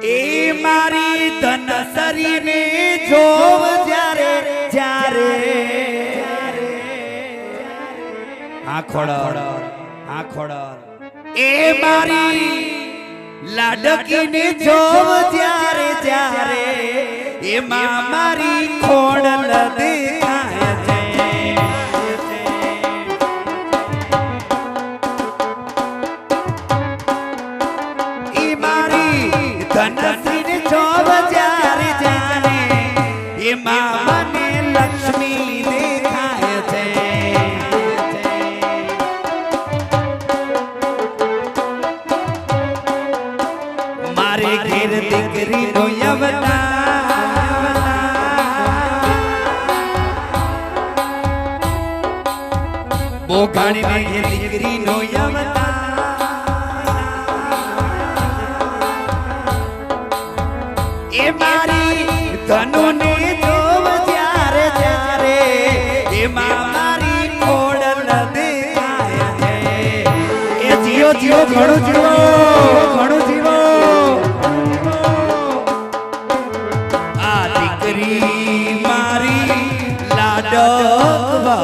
એ મારી ધનસરીને જોવ જ્યારે જ્યારે આખોડર એ મારી લાડકીને જોવ જ્યારે જ્યારે એમાં મારી ખોડલ દેખાય છે એ મારી ધનશ્રીને જોવ જ્યારે જ્યારે એમાં મને લક્ષ્મી દેખાય છે મારે ઘેર દીકરીનો અવતાર બોઘાણીને ઘેર દીકરીનો અવતાર એ મારી ધનુને જોવ જ્યારે જ્યારે એમાં મારી ખોડલ દેખાય છે એ જીઓ જીઓ ઘણું જીવો ઘણું જીવો આ દીકરી મારી લાડકવા